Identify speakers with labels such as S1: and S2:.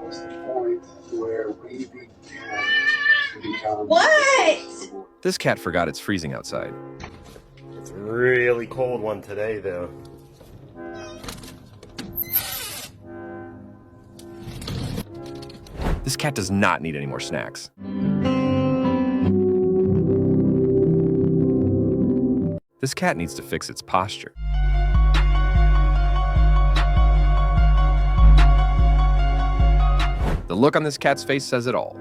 S1: was the point where we began to become...
S2: What?
S3: This cat forgot it's freezing outside.
S4: It's a really cold one today, though.
S3: This cat does not need any more snacks. This cat needs to fix its posture. The look on this cat's face says it all.